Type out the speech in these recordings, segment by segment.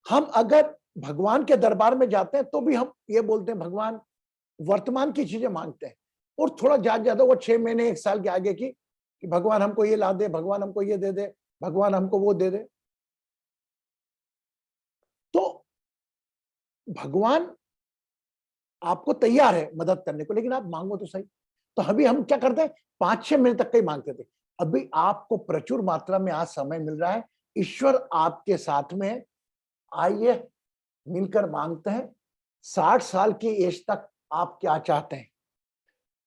हम अगर भगवान के दरबार में जाते हैं तो भी हम ये बोलते हैं भगवान, वर्तमान की चीजें मांगते हैं, और थोड़ा ज्यादा वो 6 महीने 1 साल के आगे की कि भगवान हमको ये ला दे, भगवान हमको ये दे दे, भगवान हमको वो दे दे। तो भगवान आपको तैयार है मदद करने को, लेकिन आप मांगो तो सही। तो अभी हम क्या करते हैं, 5-6 मिनट तक का ही मांगते थे। अभी आपको प्रचुर मात्रा में आज समय मिल रहा है, ईश्वर आपके साथ में है। आइए मिलकर मांगते हैं 60 साल की एज तक आप क्या चाहते हैं।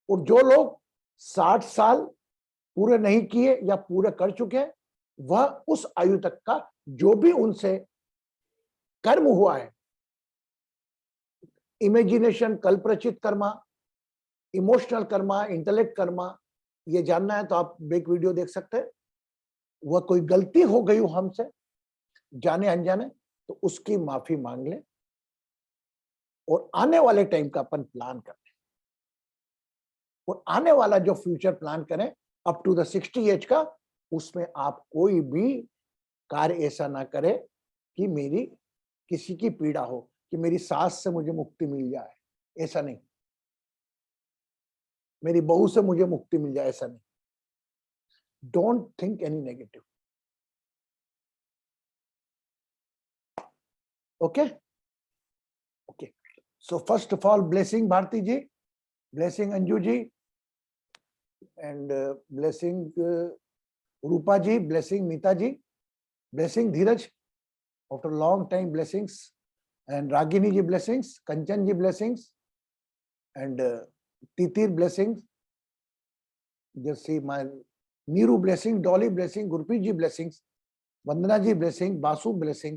और जो लोग 60 साल पूरे नहीं किए या पूरे कर चुके हैं, वह उस आयु तक का जो भी उनसे कर्म हुआ है, इमेजिनेशन, कल्परचित कर्मा, इमोशनल कर्मा, इंटेलेक्ट कर्मा, ये जानना है तो आप एक वीडियो देख सकते हैं। वह कोई गलती हो गई हो हमसे जाने अनजाने, तो उसकी माफी मांग लें और आने वाले टाइम का अपन प्लान करें। और आने वाला जो फ्यूचर प्लान करें अप टू द 60 एज का, उसमें आप कोई भी कार्य ऐसा ना करें कि मेरी किसी की पीड़ा हो, कि मेरी सास से मुझे मुक्ति मिल जाए, ऐसा नहीं। मेरी बहू से मुझे मुक्ति मिल जाए, ऐसा नहीं। Don't think any negative. Okay okay. So first of all blessing Bharati ji, blessing Anju ji, and blessing Rupa ji, blessing Meeta ji, blessing Dheeraj after long time, blessings, and Ragini ji blessings, Kanchan ji blessings, and Titir blessings. Just see my Niru blessing, Dolly blessing, Gurpreet ji blessings, Vandana ji blessing, Basu blessing.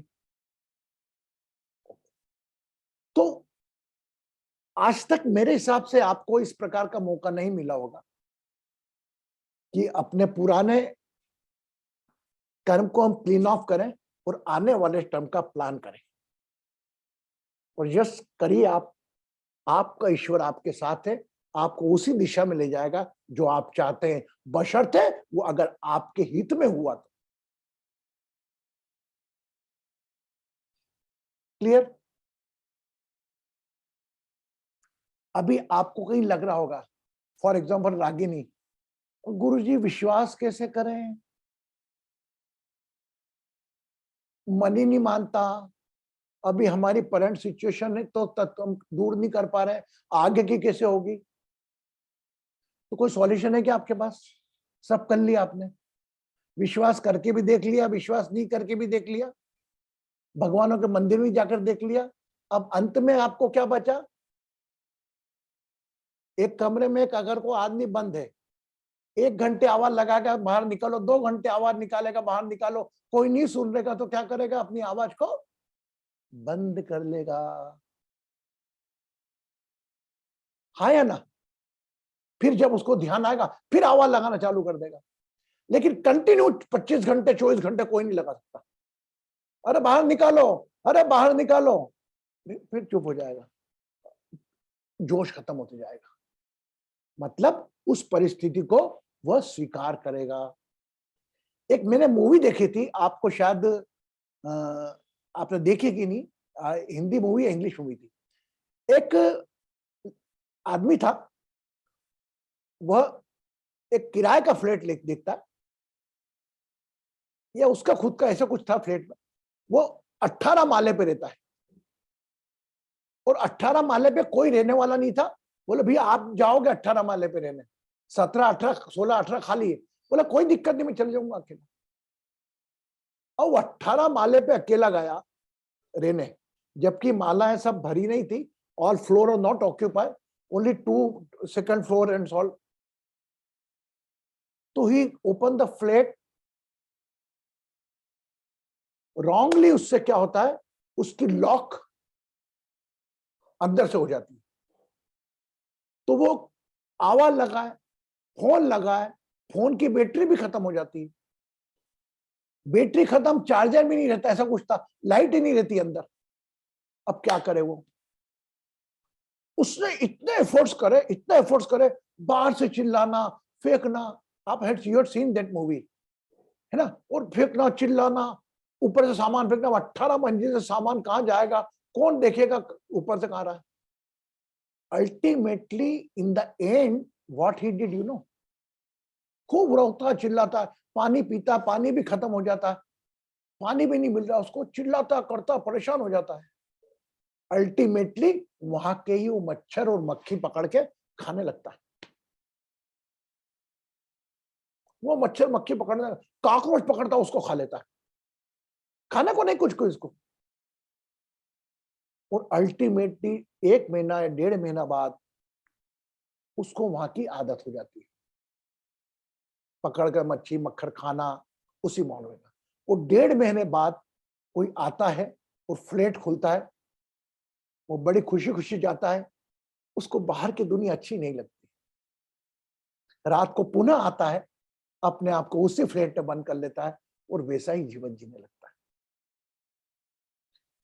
तो आज तक मेरे हिसाब से आपको इस प्रकार का मौका नहीं मिला होगा कि अपने पुराने कर्म को हम क्लीन ऑफ करें और आने वाले टर्म का प्लान करें। और यस करिए आप, आपका ईश्वर आपके साथ है, आपको उसी दिशा में ले जाएगा जो आप चाहते हैं, बशर्ते वो अगर आपके हित में हुआ तो। क्लियर? अभी आपको कहीं लग रहा होगा, फॉर एग्जाम्पल रागिनी, गुरुजी विश्वास कैसे करें, मन ही नहीं मानता, अभी हमारी करंट सिचुएशन है तो तक हम दूर नहीं कर पा रहे, आगे की कैसे होगी? तो कोई सॉल्यूशन है क्या आपके पास? सब कर लिया आपने, विश्वास करके भी देख लिया, विश्वास नहीं करके भी देख लिया, भगवानों के मंदिर में जाकर देख लिया। अब अंत में आपको क्या बचा? एक कमरे में एक अगर को आदमी बंद है, 1 घंटे आवाज लगाकर बाहर निकालो, 2 घंटे आवाज निकालेगा बाहर निकालो, कोई नहीं सुन रहेगा तो क्या करेगा? अपनी आवाज को बंद कर लेगा। हाँ या ना? फिर जब उसको ध्यान आएगा फिर आवाज लगाना चालू कर देगा। लेकिन कंटिन्यू 25 घंटे 24 घंटे कोई नहीं लगा सकता। अरे बाहर निकालो, अरे बाहर निकालो, फिर चुप हो जाएगा, जोश खत्म होते जाएगा। मतलब उस परिस्थिति को वह स्वीकार करेगा। एक मैंने मूवी देखी थी, आपको शायद आपने देखी कि नहीं, हिंदी मूवी या इंग्लिश मूवी थी। एक आदमी था, वह एक किराए का फ्लैट देखता, या उसका खुद का ऐसा कुछ था फ्लैट में, वो 18 माले पे रहता है और 18 माले पे कोई रहने वाला नहीं था। बोले भैया आप जाओगे 18 माले पे रहने, 17, 18, 16, 18 खाली है। बोला कोई दिक्कत नहीं, मैं चल जाऊंगा अकेला। और वो 18 माले पे अकेला गया रहने, जबकि मालाएं सब भरी नहीं थी, all floor are not occupied, only 2 second floor and all. तो he open the flat, wrongly उससे क्या होता है, उसकी लॉक अंदर से हो जाती है। तो वो आवाज लगाए, फोन लगाए, फोन की बैटरी भी खत्म हो जाती है, बैटरी खत्म, चार्जर भी नहीं रहता, ऐसा कुछ था, लाइट ही नहीं रहती अंदर। अब क्या करे वो? उसने इतने एफर्ट्स करे, इतने एफर्ट्स करे, बाहर से चिल्लाना, फेंकना, आप हैड सीन दैट मूवी, है ना, और फेंकना, चिल्लाना, ऊपर से सामान फेंकना, 18 मंजिल से सामान कहां जाएगा, कौन देखेगा ऊपर से कहां रहा है। Ultimately in the end what he did, you know, खूब रोता चिल्लाता, पानी पीता, पानी भी खत्म हो जाता है, पानी भी नहीं मिल रहा उसको, चिल्लाता करता, परेशान हो जाता है। अल्टीमेटली वहां के ही वो मच्छर और मक्खी पकड़ के खाने लगता है। वो मच्छर मक्खी पकड़ने, कॉकरोच पकड़ता उसको खा लेता है, खाने को नहीं कुछ को इसको। और अल्टीमेटली 1 महीना या 1.5 महीना बाद उसको वहां की आदत हो जाती है, पकड़ कर मच्छी मक्खर खाना उसी माहौल में। और 1.5 महीने बाद कोई आता है और फ्लैट खुलता है, वो बड़ी खुशी खुशी जाता है, उसको बाहर की दुनिया अच्छी नहीं लगती, रात को पुनः आता है, अपने आप को उसी फ्लैट में बंद कर लेता है और वैसा ही जीवन जीने लगता है।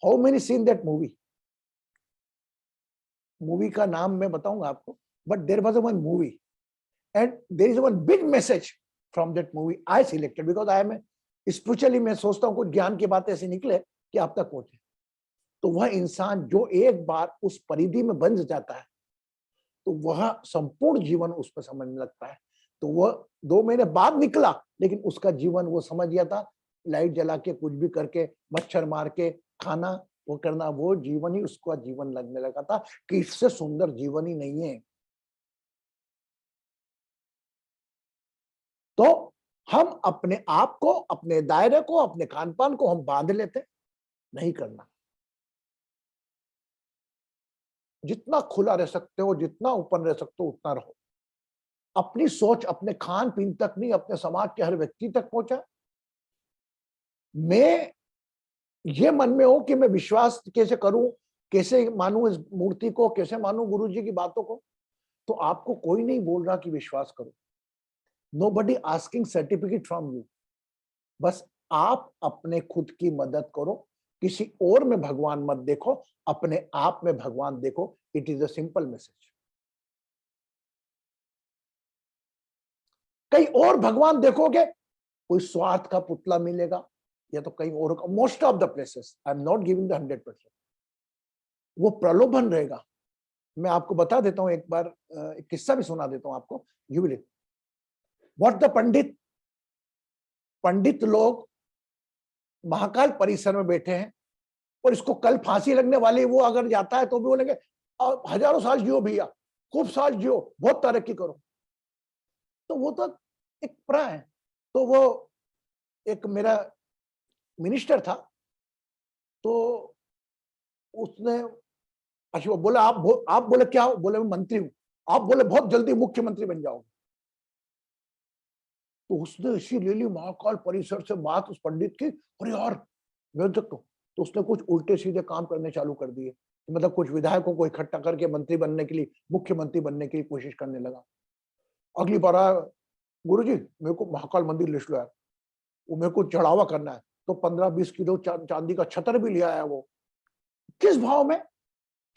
How many seen that movie? Movie का नाम मैं बताऊंगा आपको, but there was one movie and there is one big message from that movie I selected because I am spiritually, मैं सोचता हूँ कुछ ज्ञान की बातें ऐसी निकले कि आप तक पहुंचे। तो वह इंसान जो एक बार उस परिधि में बंध जाता है तो वह संपूर्ण जीवन उस पर समझने लगता है। तो वह 2 महीने बाद निकला, लेकिन उसका जीवन वो समझ गया था, लाइट जला के कुछ भी करके मच्छर मार के खाना वो करना, वो जीवन ही उसका जीवन लगने लगा था कि इससे सुंदर जीवन ही नहीं है। तो हम अपने आप को, अपने दायरे को, अपने खान पान को हम बांध लेते, नहीं करना। जितना खुला रह सकते हो, जितना ओपन रह सकते हो उतना रहो। अपनी सोच अपने खान पीन तक नहीं, अपने समाज के हर व्यक्ति तक पहुंचा। मैं ये मन में हो कि मैं विश्वास कैसे करूं, कैसे मानूं इस मूर्ति को, कैसे मानूं गुरु जी की बातों को, तो आपको कोई नहीं बोल रहा कि विश्वास करो। Nobody asking certificate from you. बस आप अपने खुद की मदद करो, किसी और में भगवान मत देखो, अपने आप में भगवान देखो। It is a simple message. कहीं और भगवान देखोगे कोई स्वार्थ का पुतला मिलेगा या तो कहीं और। Most of the places, I am not giving the 100%, वो प्रलोभन रहेगा। मैं आपको बता देता हूं, एक बार एक किस्सा भी सुना देता हूं आपको। यू विल व्हाट द पंडित लोग महाकाल परिसर में बैठे हैं और इसको कल फांसी लगने वाली, वो अगर जाता है तो भी बोलेंगे हजारों साल जियो भैया, खूब साल जियो, बहुत तरक्की करो। तो वो तो एक प्रा है। तो वो एक मेरा मिनिस्टर था, तो उसने, अच्छा वो बोला आप बोले क्या हो? बोले मैं मंत्री हूं। आप बोले बहुत जल्दी मुख्यमंत्री बन जाओगे। तो उसने इसी ले ली महाकाल परिसर से बात उस पंडित की, अरे यार मैं तो उसने कुछ उल्टे सीधे काम करने चालू कर दिए। मतलब कुछ विधायकों को इकट्ठा करके मंत्री बनने के लिए, मुख्यमंत्री बनने की कोशिश करने लगा। अगली बार आया, गुरुजी मेरे को महाकाल मंदिर लिस्ट लो यार, वो मेरे को चढ़ावा करना है। तो 15-20 किलो चांदी का छतर भी लिया है वो। किस भाव में?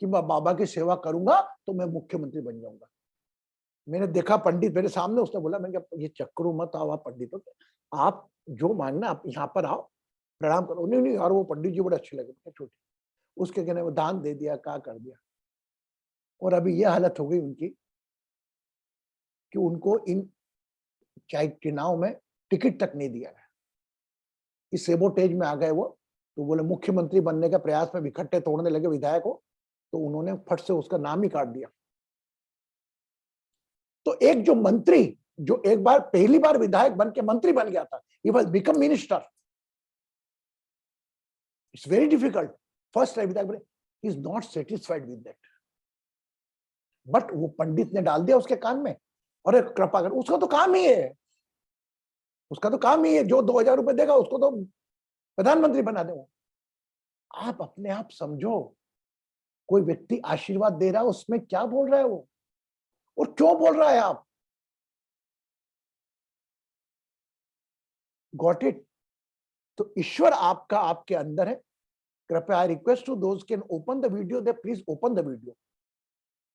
कि मैं बाबा की सेवा करूंगा तो मैं मुख्यमंत्री बन जाऊंगा। मैंने देखा पंडित मेरे सामने, उसने बोला, मैंने कहा ये चक्करों मत आओ आप पंडितों, आप जो मांगना आप यहाँ पर आओ, प्रणाम करो। नहीं नहीं यार वो पंडित जी बड़े अच्छे लगे, छोटे। उसके कहने वो दान दे दिया, क्या कर दिया। और अभी ये हालत हो गई उनकी कि उनको इन चुनाव में टिकट तक नहीं दिया गया। इस सेबोटेज में आ गए वो। तो बोले मुख्यमंत्री बनने के प्रयास में इकट्ठे तोड़ने लगे विधायक को, तो उन्होंने फट से उसका नाम ही काट दिया। तो एक जो मंत्री, जो एक बार पहली बार विधायक बन के मंत्री बन गया था, he was become minister. It's very difficult. First time विधायक बने, he is not satisfied with that. But वो पंडित ने डाल दिया उसके कान में, और एक कृपा कर, उसका तो काम ही है, उसका तो काम ही है, जो 2000 रुपए देगा उसको तो प्रधानमंत्री बना दे। आप अपने आप समझो, कोई व्यक्ति आशीर्वाद दे रहा है, उसमें क्या बोल रहा है वो, और क्यों बोल रहा है आप? Got it? तो ईश्वर आपका आपके अंदर है। कृपया I request to those can open the video, they please open the video.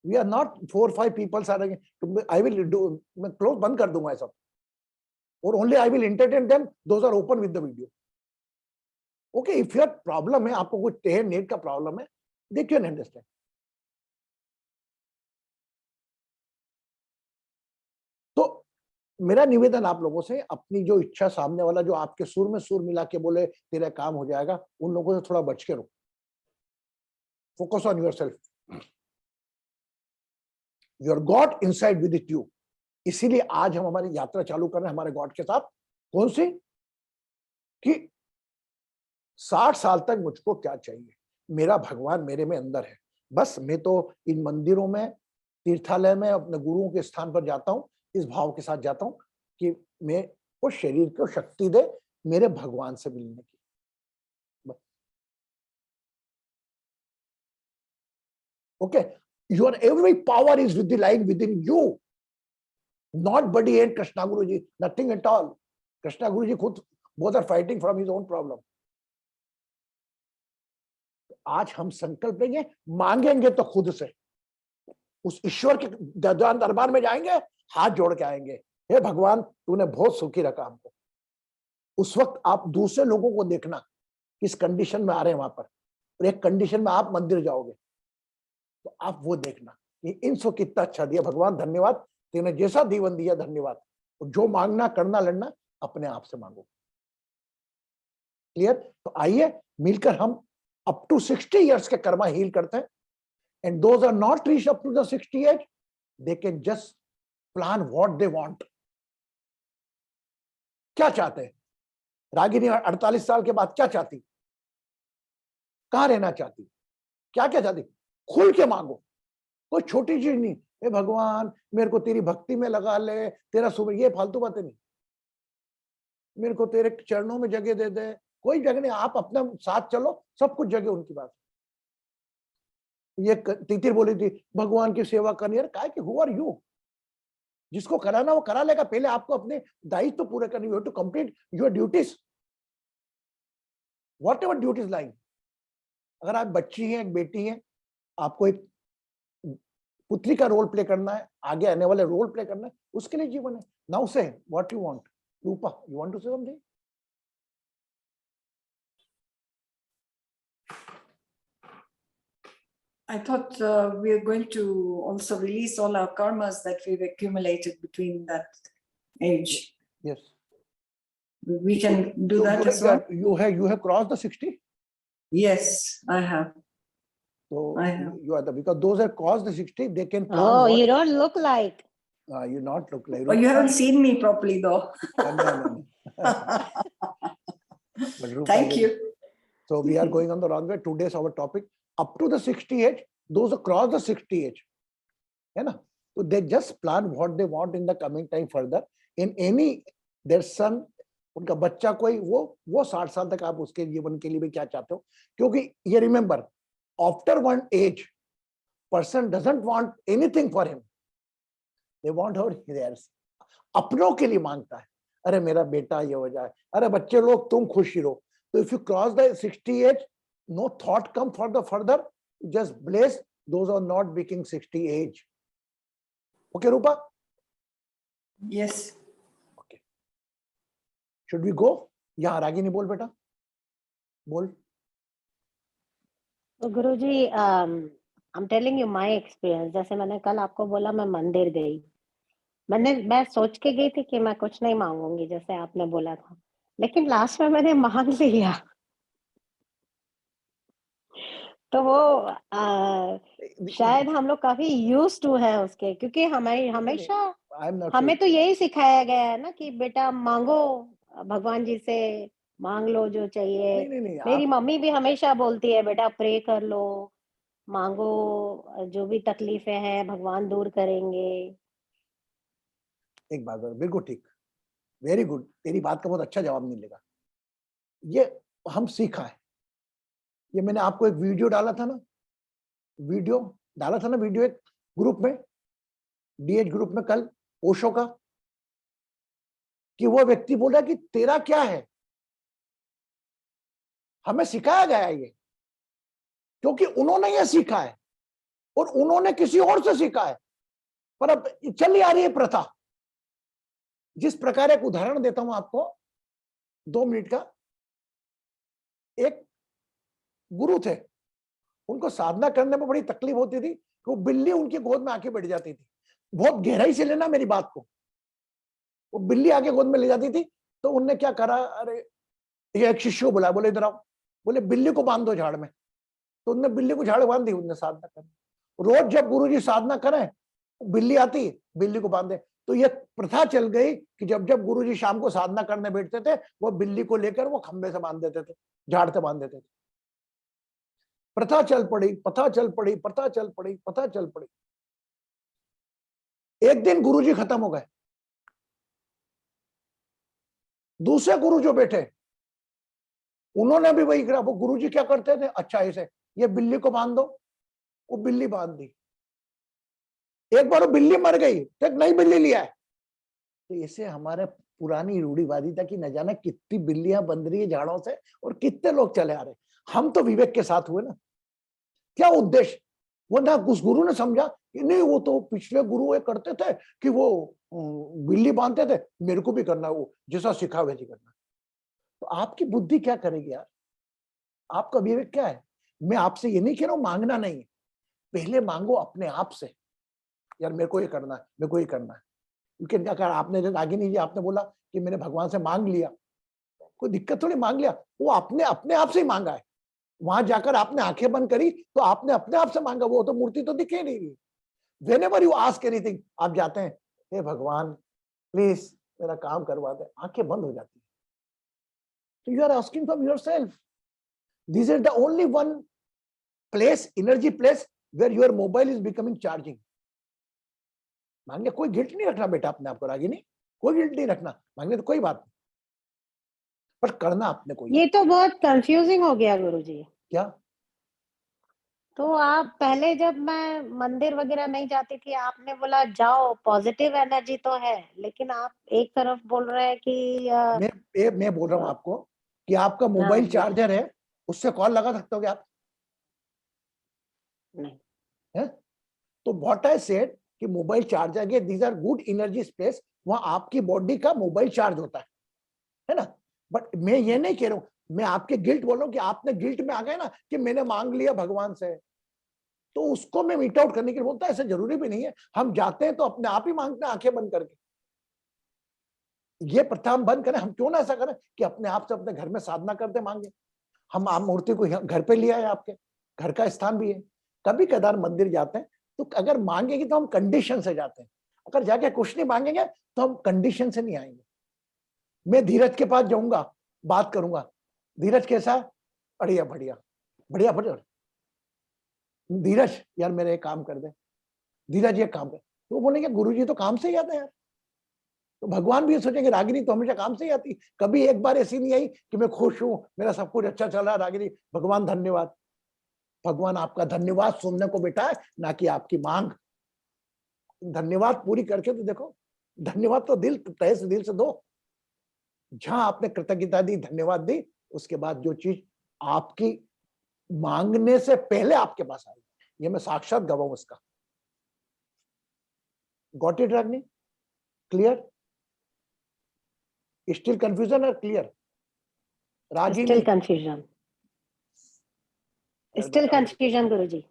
We are not 4-5 peoples are, I will do, मैं क्लोज बंद कर दूंगा सब, और only I will entertain them, those are open with the video. Okay, if your problem है, आपको कोई टेढ़ नेट का प्रॉब्लम है, दे कैन अंडरस्टैंड। तो मेरा निवेदन आप लोगों से, अपनी जो इच्छा, सामने वाला जो आपके सुर में सुर मिला के बोले तेरा काम हो जाएगा, उन लोगों से थोड़ा बच के रहो। Focus on yourself. Your God inside with it you. इसीलिए आज हम हमारी यात्रा चालू कर रहे हैं हमारे गॉड के साथ। कौन सी? कि 60 साल तक मुझको क्या चाहिए, मेरा भगवान मेरे में अंदर है। बस मैं तो इन मंदिरों में, तीर्थालय में, अपने गुरुओं के स्थान पर जाता हूं, इस भाव के साथ जाता हूं कि मैं वो शरीर को शक्ति दे मेरे भगवान से मिलने की। Okay, your every power is with lying with in you, not body and Krishna Guru ji, nothing at all. Krishna Guru ji खुद both are fighting from his own problem. आज हम संकल्प लेंगे, मांगेंगे तो खुद से उस ईश्वर के दरबार में जाएंगे, हाथ जोड़ के आएंगे, हे भगवान तूने बहुत सुखी रखा हमको। उस वक्त आप दूसरे लोगों को देखना किस कंडीशन में आ रहे हैं वहां पर, और एक कंडीशन में आप मंदिर जाओगे तो आप वो देखना कि इनको कितना अच्छा दिया भगवान, धन्यवाद, तूने जैसा जीवन दिया धन्यवाद। जो मांगना, करना, लड़ना अपने आप से मांगो। क्लियर? तो आइए मिलकर हम अप टू 60 इयर्स के कर्मा हील करते हैं। And those are not reach up to the 60 age, they can just plan what they want. क्या चाहते हैं? रागिनी 48 साल के बाद क्या चाहती, कहां रहना चाहती, क्या क्या चाहती, खुल के मांगो। कोई छोटी चीज नहीं, हे भगवान मेरे को तेरी भक्ति में लगा ले, तेरा सुबह, ये फालतू बातें नहीं। मेरे को तेरे चरणों में जगह दे दे, कोई जगह नहीं, आप अपने साथ चलो, सब कुछ जगह उनकी बात। ये तितिर बोली थी भगवान की सेवा करनी, यार काय कि हु आर यू? जिसको कराना वो करा लेगा, पहले आपको अपने दायित्व तो पूरे करने, you have to complete your duties, whatever duties like. अगर आप बच्ची हैं, एक बेटी है, आपको एक पुत्री का रोल प्ले करना है, आगे आने वाले रोल प्ले करना है, उसके लिए जीवन है। Now say what you want. Rupa, you want to say something? I thought we are going to also release all our karmas that we've accumulated between that age. Yes. We can do that as well. You have crossed the 60? Yes, I have. So I have. you are because those have crossed the 60, they can plan. Oh, you don't look like. You not look like. Oh, you haven't seen me properly though. No. But Rupa, Thank you. So we are going on the wrong way. Today's our topic. Up to the 60 age, those across the 60 age, है ना? So they just plan what they want in the coming time further. In any their son, उनका बच्चा कोई, वो 60 साल तक आप उसके जीवन के लिए भी क्या चाहते हो? क्योंकि ये remember, after one age, person doesn't want anything for him. They want her theirs. अपनों के लिए मांगता है, अरे मेरा बेटा ये हो जाए, अरे बच्चे लोग तुम खुशी रहो। So if you cross the 60 age, no thought come for the further, just bless those who are not reaching 60 age. Okay, Rupa? Yes. Okay. Should we go? यहाँ रागिनी बोल बेटा, बोल। तो गुरुजी, I'm telling you my experience. जैसे मैंने कल आपको बोला, मैं मंदिर गई, मैं सोच के गई थी कि मैं कुछ नहीं मांगूंगी जैसे आपने बोला था, लेकिन लास्ट में मैंने मांग लिया। तो वो शायद हम लोग काफी यूज्ड टू है उसके, क्योंकि हमेशा हमें तो यही सिखाया गया है ना कि बेटा मांगो, भगवान जी से मांग लो जो चाहिए। नहीं, मेरी मम्मी भी हमेशा बोलती है बेटा प्रे कर लो, मांगो, जो भी तकलीफें हैं भगवान दूर करेंगे। एक बात बिल्कुल ठीक, वेरी गुड, तेरी बात का बहुत अच्छा जवाब मिलेगा। ये हम सीखा है, ये मैंने आपको एक वीडियो डाला था ना, वीडियो एक ग्रुप में, डीएच ग्रुप में कल, ओशो का, कि वो व्यक्ति बोला कि तेरा क्या है। हमें सिखाया गया है ये, क्योंकि उन्होंने ये सीखा है और उन्होंने किसी और से सीखा है, पर अब चली आ रही है प्रथा। जिस प्रकार एक उदाहरण देता हूं आपको, 2 मिनट का। एक गुरु थे, उनको साधना करने में बड़ी तकलीफ होती थी कि वो बिल्ली उनकी गोद में आके बैठ जाती थी। बहुत गहराई से लेना मेरी बात को, वो बिल्ली आके गोद में ले जाती थी। तो उनने क्या करा, अरे ये एक शिष्य को बुलाया, बोले इधर आओ, बोले बिल्ली को बांध दो झाड़ में। तो उनने बिल्ली को झाड़ बांध दी, उनने साधना करी। रोज जब गुरुजी साधना करें, बिल्ली आती, बिल्ली को बांधे। तो ये प्रथा चल गई कि जब जब गुरुजी शाम को साधना करने बैठते थे, वो बिल्ली को लेकर वो खंबे से बांध देते थे, झाड़ से बांध देते थे। प्रथा चल पड़ी, प्रथा चल पड़ी, प्रथा चल पड़ी, प्रथा चल पड़ी। एक दिन गुरुजी खत्म हो गए, दूसरे गुरु जो बैठे उन्होंने भी वही करा। वो गुरुजी क्या करते थे, अच्छा ऐसे ये बिल्ली को बांध दो, वो बिल्ली बांध दी। एक बार वो बिल्ली मर गई तो एक नई बिल्ली लिया है। तो इसे हमारे पुरानी रूढ़िवादिता की न जाने कितनी बिल्लियां बंध रही है झाड़ों से, और कितने लोग चले आ रहे। हम तो विवेक के साथ हुए ना। क्या उद्देश्य, वो ना उस गुरु ने समझा कि नहीं, वो तो पिछले गुरु ये करते थे कि वो बिल्ली बांधते थे, मेरे को भी करना, वो जैसा सिखा वैसे करना। तो आपकी बुद्धि क्या करेगी यार, आपका विवेक क्या है। मैं आपसे ये नहीं कह रहा हूं मांगना नहीं है, पहले मांगो अपने आप से, यार मेरे को ये करना है, मेरे को ये करना है। क्योंकि क्या कहा आपने, रागिनी जी आपने बोला कि मैंने भगवान से मांग लिया, कोई दिक्कत थोड़ी, मांग लिया, वो अपने आप से ही मांगा है। वहां जाकर आपने आंखें बंद करी तो आपने अपने आप से मांगा, वो तो मूर्ति तो दिखे नहीं रही। Whenever you ask anything, आप जाते हैं, हे भगवान प्लीज मेरा काम करवा दे, आंखें बंद हो जाती है। So you are asking from yourself. This is the only one place, energy place where your mobile is becoming charging. मांगने कोई गिल्ट नहीं रखना बेटा अपने आप को, रागिनी कोई गिल्ट नहीं रखना, मांगने तो कोई बात नहीं, पर करना अपने को। ये तो बहुत कंफ्यूजिंग हो गया गुरुजी। क्या? तो आप पहले, जब मैं मंदिर वगैरह नहीं जाती थी, आपने बोला जाओ, पॉजिटिव एनर्जी तो है, लेकिन आप एक तरफ बोल रहे हैं कि मैं बोल रहा हूँ आपको कि आपका मोबाइल चार्जर है, उससे कॉल लगा सकते हो क्या आप? नहीं है? तो व्हाट आई सेड कि मोबाइल चार्जर के these are good energy space, वहां आपकी बॉडी का मोबाइल चार्ज होता है ना। बट मैं ये नहीं कह रहा हूं, मैं आपके गिल्ट बोल रहा हूं कि आपने गिल्ट में आ गए ना कि मैंने मांग लिया भगवान से, तो उसको मैं मीट आउट करने के लिए बोलता है। ऐसा जरूरी भी नहीं है, हम जाते हैं तो अपने आप ही मांगते हैं आंखें बंद करके। ये प्रथा हम बंद करें, हम क्यों ना ऐसा करें कि अपने आप से अपने घर में साधना करते मांगे। हम आप मूर्ति को घर पे लिया है, आपके घर का स्थान भी है। कभी कदार मंदिर जाते हैं तो अगर मांगेंगे तो हम कंडीशन से जाते हैं, अगर जाके कुछ नहीं मांगेंगे तो हम कंडीशन से नहीं आएंगे। मैं धीरज के पास जाऊंगा, बात करूंगा, धीरज कैसा है, बढ़िया बढ़िया बढ़िया बढ़िया, धीरज यार मेरे एक काम कर दे, धीरज ये काम कर, तो बोलेंगे गुरुजी तो काम से ही आते हैं यार। तो भगवान भी ये सोचेंगे रागिनी तो हमेशा काम से ही आती, कभी एक बार ऐसी नहीं आई कि मैं खुश हूं, मेरा सब कुछ अच्छा चल रहा है, रागिनी भगवान धन्यवाद। भगवान आपका धन्यवाद सुनने को बैठा है, ना कि आपकी मांग। धन्यवाद पूरी करके तो देखो, धन्यवाद तो दिल तहे से दिल से दो। जहां आपने कृतज्ञता दी, धन्यवाद दी, उसके बाद जो चीज आपकी मांगने से पहले आपके पास आई, ये मैं साक्षात गवाह हूं उसका। Got it Ragini? Clear? Still confusion और clear? Ragini still confusion, still confusion Guruji.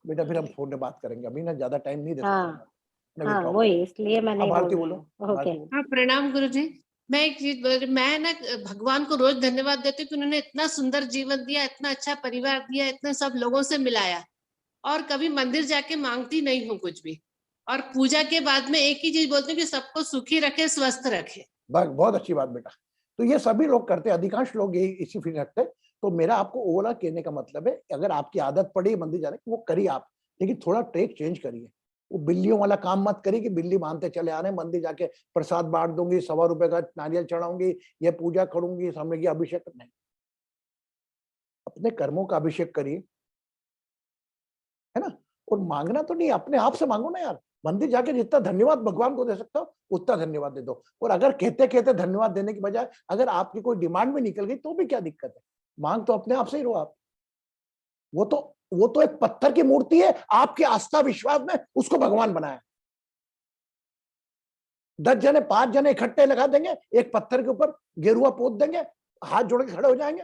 बेटा फिर हम फोन पे बात करेंगे, अभी ना ज्यादा टाइम नहीं दे सकते। हाँ वही, इसलिए मैं नहीं बोल रही हूँ। ओके हाँ, प्रणाम गुरुजी। मैं एक चीज बोल रही, मैं ना भगवान को रोज धन्यवाद देती हूँ कि उन्होंने इतना सुंदर जीवन दिया, इतना अच्छा परिवार दिया, इतने सब लोगों से मिलाया, और कभी मंदिर जाके मांगती नहीं हूँ कुछ भी। और पूजा के बाद में एक ही चीज बोलती हूँ कि सबको सुखी रखे, स्वस्थ रखे। बहुत अच्छी बात बेटा। तो ये सभी लोग करते, अधिकांश लोग यही इसी फील रखते हैं। तो मेरा आपको ओवरऑल कहने का मतलब है, अगर आपकी आदत पड़ी मंदिर जाने की, वो करिए आप, लेकिन थोड़ा ट्रैक चेंज करिए। वो बिल्लियों वाला काम मत करिए कि बिल्ली बांधते चले आ रहे हैं, मंदिर जाके प्रसाद बांट दूंगी, ₹1.25 का नारियल चढ़ाऊंगी, ये पूजा करूंगी, समय की अभिषेक नहीं। अपने कर्मों का अभिषेक करिए, है ना। और मांगना तो नहीं, अपने आप से मांगो ना यार। मंदिर जाके जितना धन्यवाद भगवान को दे सकता हो उतना धन्यवाद दे दो। और अगर कहते कहते धन्यवाद देने की बजाय अगर आपकी कोई डिमांड में निकल गई तो भी क्या दिक्कत है, मांग तो अपने आप से ही रहो आप। वो तो एक पत्थर की मूर्ति है, आपके आस्था विश्वास में उसको भगवान बनाया। 10 जने 5 जने इकट्ठे लगा देंगे एक पत्थर के ऊपर, गेरुआ पोत देंगे, हाथ जोड़ के खड़े हो जाएंगे,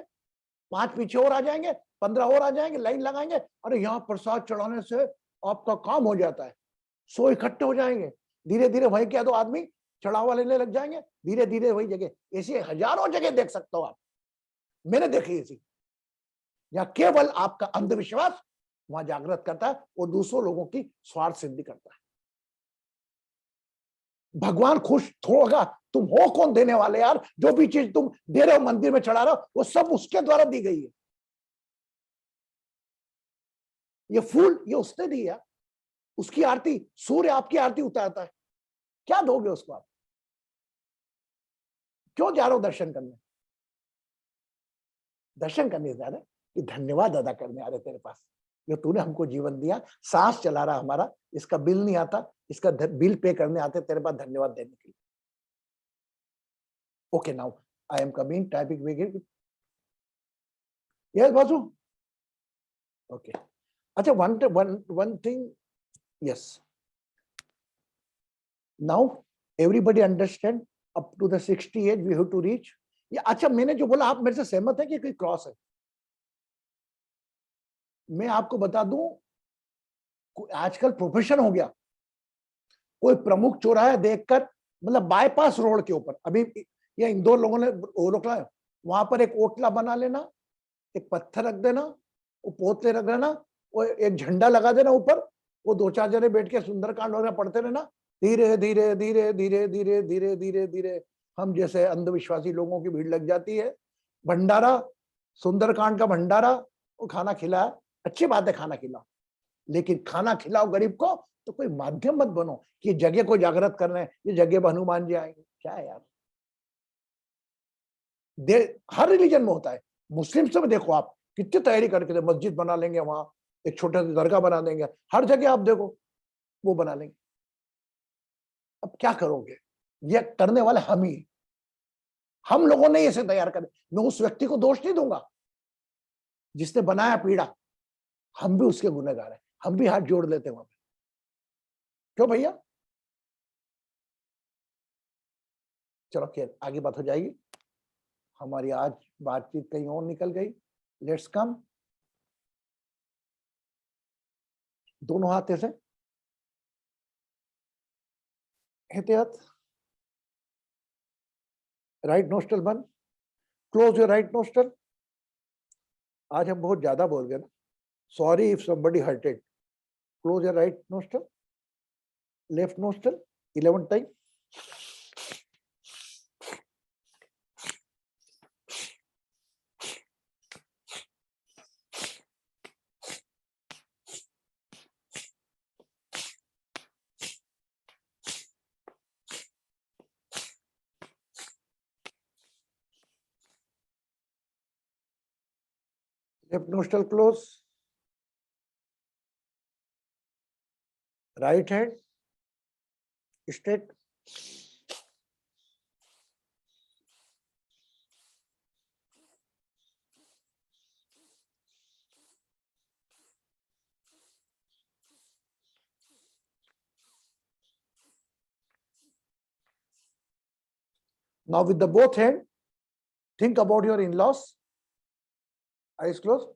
5 पीछे और आ जाएंगे, 15 और आ जाएंगे, लाइन लगाएंगे, अरे यहाँ प्रसाद चढ़ाने से आपका काम हो जाता है। 100 इकट्ठे हो जाएंगे, धीरे धीरे वही क्या दो आदमी चढ़ावा लेने लग जाएंगे, धीरे धीरे वही जगह। ऐसी हजारों जगह देख सकते हो आप, मैंने देखी ऐसी, या केवल आपका अंधविश्वास वहां जागृत करता है और दूसरों लोगों की स्वार्थ सिद्धि करता है। भगवान खुश होगा, तुम हो कौन देने वाले यार? जो भी चीज तुम दे रहे हो, मंदिर में चढ़ा रहे हो, वो सब उसके द्वारा दी गई है। ये फूल ये उसने दिया, उसकी आरती, सूर्य आपकी आरती उतारता है, क्या दोगे उसको आप? क्यों जा रहे हो दर्शन करने? दर्शन करने जा रहे कि धन्यवाद अदा करने आ रहे तेरे पास, जो तूने हमको जीवन दिया, सांस चला रहा हमारा, इसका बिल नहीं आता, इसका बिल पे करने आते तेरे पास धन्यवाद देने के लिए। Okay, now I am coming, typing begin. Yes बाजू, ओके। अच्छा, one thing, yes, now everybody understand up to the 60 age we have to reach. ये अच्छा, मैंने जो बोला आप मेरे से सहमत है कि कोई क्रॉस है? मैं आपको बता दूं, आजकल प्रोफेशन हो गया, कोई प्रमुख चौराहा देखकर, मतलब बाईपास रोड के ऊपर, अभी ये इंदौर लोगों ने वो रोका है, वहां पर एक ओटला बना लेना, एक पत्थर रख देना, वो पोतले रख देना, वो एक झंडा लगा देना ऊपर, वो 2-4 जने बैठ के सुंदरकांड वगैरह पढ़ते रहना, धीरे धीरे धीरे धीरे धीरे धीरे धीरे धीरे हम जैसे अंधविश्वासी लोगों की भीड़ लग जाती है। भंडारा, सुंदरकांड का भंडारा, वो खाना खिलाया, अच्छी बात है खाना खिलाओ, लेकिन खाना खिलाओ गरीब को, तो कोई माध्यम मत बनो कि जगह को जागृत कर रहे हैं, ये जगह पर हनुमान जी आएंगे, क्या है यार? हर रिलीजन में होता है, मुस्लिम से भी देखो आप कितनी तैयारी करके मस्जिद बना लेंगे, वहां एक छोटा सा दरगाह बना देंगे, हर जगह आप देखो वो बना लेंगे। अब क्या करोगे? ये करने वाले हम ही, हम लोगों ने इसे तैयार करे। मैं उस व्यक्ति को दोष नहीं दूंगा जिसने बनाया पीड़ा, हम भी उसके गुनहगार हैं, हम भी हाथ जोड़ लेते हैं वहां पे। क्यों भैया? चलो खैर, आगे बात हो जाएगी, हमारी आज बातचीत कहीं और निकल गई। लेट्स कम, दोनों हाथ ऐसे एहतियात, राइट नोस्ट्रल बंद, क्लोज योर राइट नोस्ट्रल। आज हम बहुत ज्यादा बोल गए ना, sorry if somebody hurted. Close your right nostril, left nostril 11 time. Left nostril close, right hand straight. Now with the both hand, think about your in-laws. Eyes closed.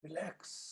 Relax.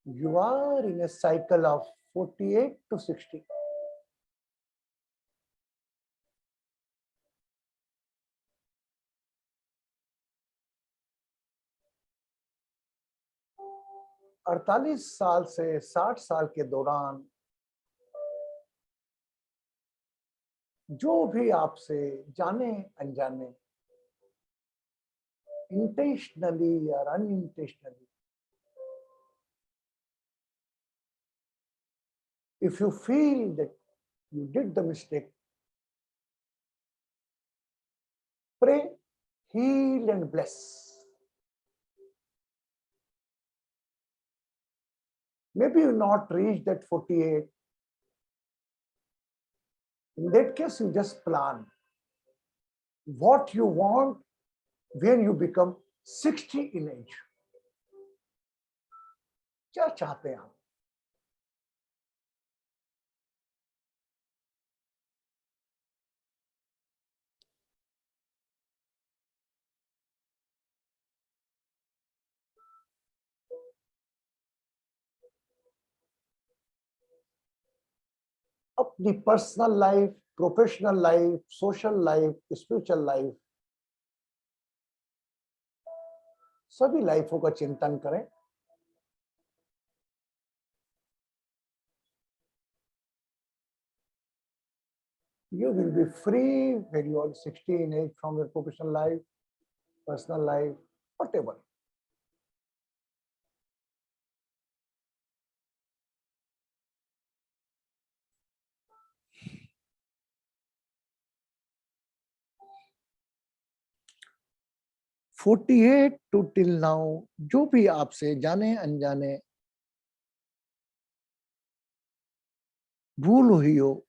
You are in a cycle of 48 to 60. अड़तालीस साल से 60 साल के दौरान जो भी आपसे जाने अनजाने, इंटेंशनली या unintentionally, if you feel that you did the mistake, pray, heal and bless. Maybe you not reach that 48. In that case, you just plan what you want when you become 60 in age. क्या चाहते हैं आप? अपनी personal life, professional life, social life, spiritual life, सभी लाइफों का चिंतन करें। You will be free when you are 60 in age from your professional life, personal life, whatever. "48 to till now" जो भी आपसे जाने अनजाने भूल हुई हो,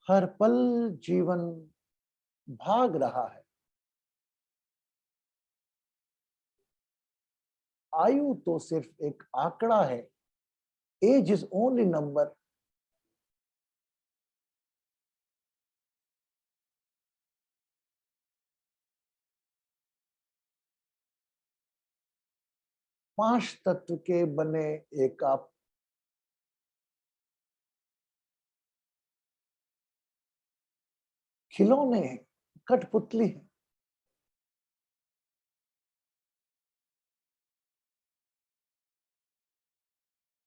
हर पल जीवन भाग रहा है। आयु तो सिर्फ एक आंकड़ा है। Age is only number. पांच तत्व के बने एक आप खिलौने हैं, कठपुतली है।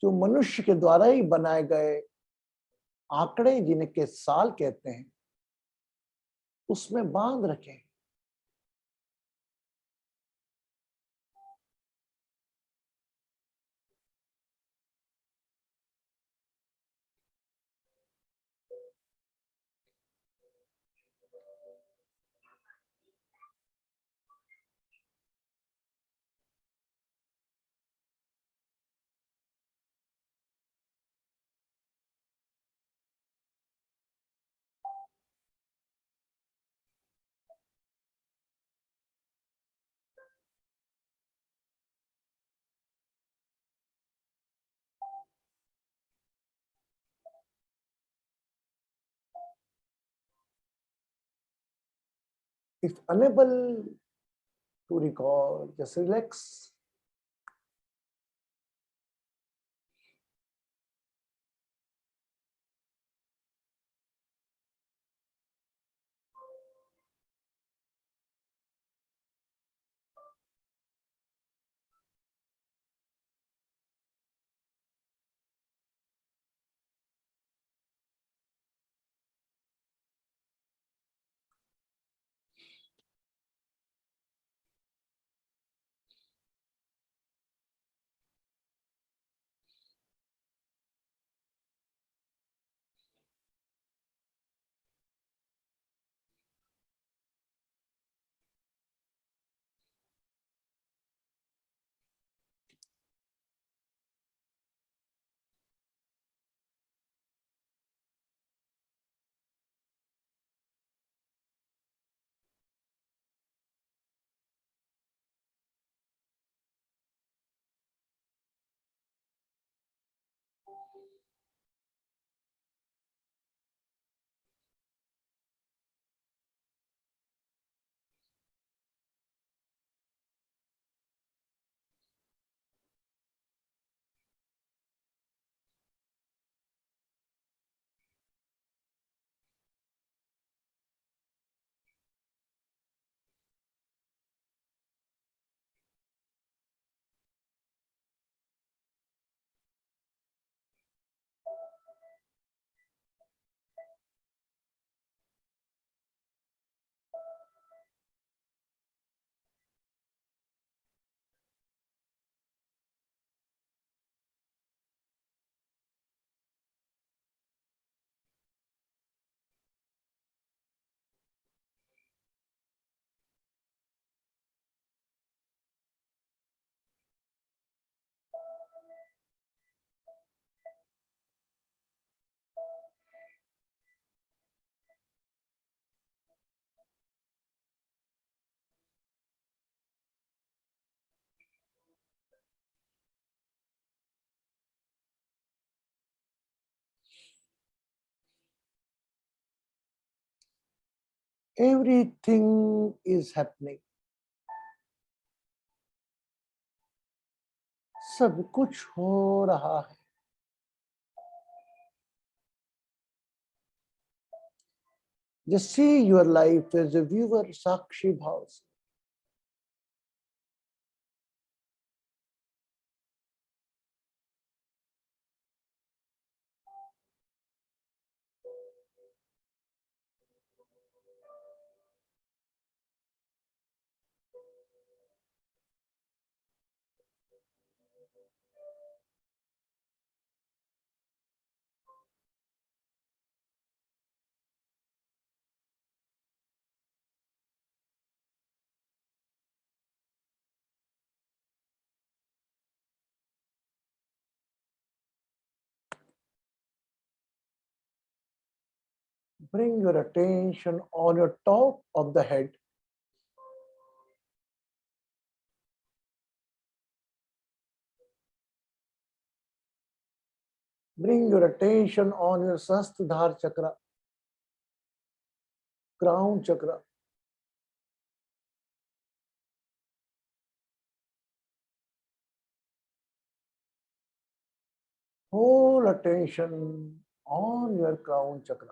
जो मनुष्य के द्वारा ही बनाए गए आंकड़े जिनके साल कहते हैं, उसमें बांध रखें। If unable to recall, just relax. Everything is happening. सब कुछ हो रहा है. Just see your life as a viewer, Sakshi Bhav. Bring your attention on your top of the head. Bring your attention on your Sahasradhara chakra, crown chakra. Whole attention on your crown chakra.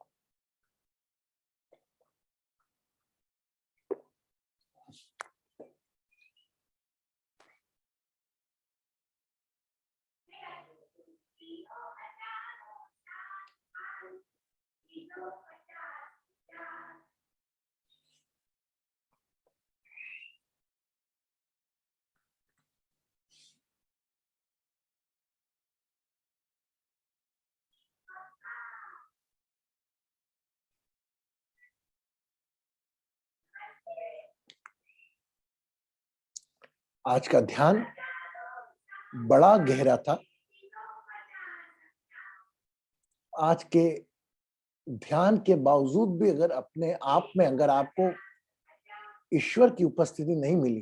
आज का ध्यान बड़ा गहरा था। आज के ध्यान के बावजूद भी अगर अपने आप में अगर आपको ईश्वर की उपस्थिति नहीं मिली,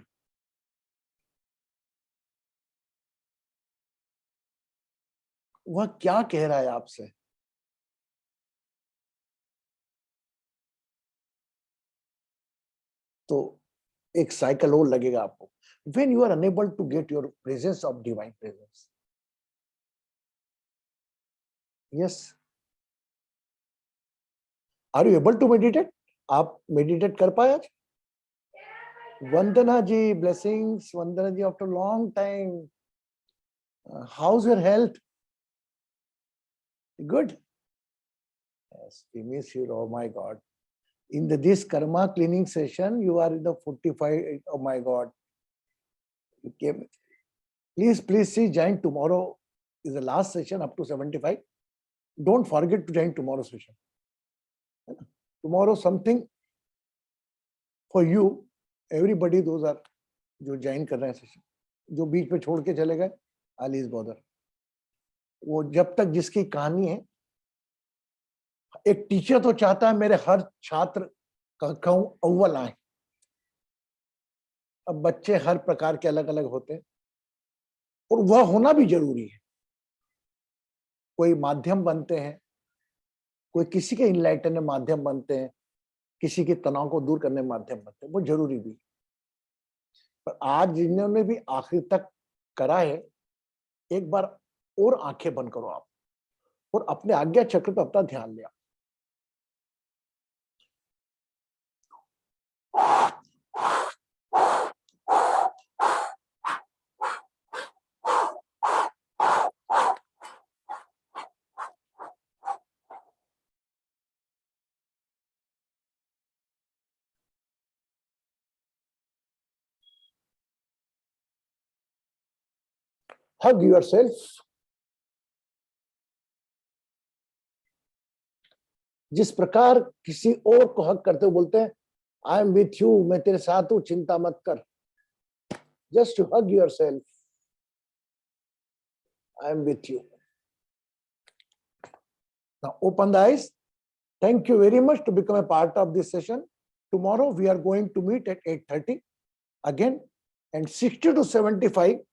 वह क्या कह रहा है आपसे? तो एक साइकिल और लगेगा आपको। When you are unable to get your presence of divine presence, yes, are you able to meditate? आप मेडिटेट कर पाए आज? वंदना जी, blessings. Vandana ji, after long time. How's your health? Good. Yes, we miss you. Oh my God. In this karma cleaning session, you are in the 45. Oh my God. You came. Please see, join tomorrow. Is the last session up to 75. Don't forget to join tomorrow's session. Tomorrow something for you. Everybody, those are जो join कर रहे हैं session, जो बीच पे छोड़ के चले गए, आलीज बॉदर, वो जब तक जिसकी कहानी है, एक टीचर तो चाहता है मेरे हर छात्र कक्षा अव्वल आए। अब बच्चे हर प्रकार के अलग अलग होते हैं और वह होना भी जरूरी है। कोई माध्यम बनते हैं, कोई किसी के इनलाइटन में माध्यम बनते हैं, किसी के तनाव को दूर करने में माध्यम बनते हैं, वो जरूरी भी। पर आज जिन्होंने भी आखिर तक करा है, एक बार और आंखें बंद करो आप और अपने आज्ञा चक्र पर अपना ध्यान लिया। Hug yourself. जिस प्रकार किसी और को हक करते हो बोलते हैं, आई एम विथ यू, मैं तेरे साथ हूं, चिंता मत कर। Just to hug yourself, I am with you. Now open the eyes. Thank you very much to become a part of this session. Tomorrow we are going to meet at 8:30 again, and 60 to 75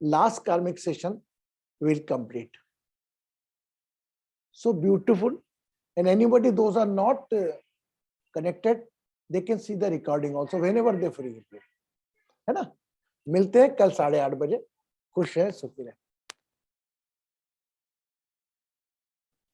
last karmic session will complete. So beautiful. And anybody, those are not connected, they can see the recording also whenever they free. है ना? मिलते हैं कल 8:30 बजे। खुश है, सुखी रहे।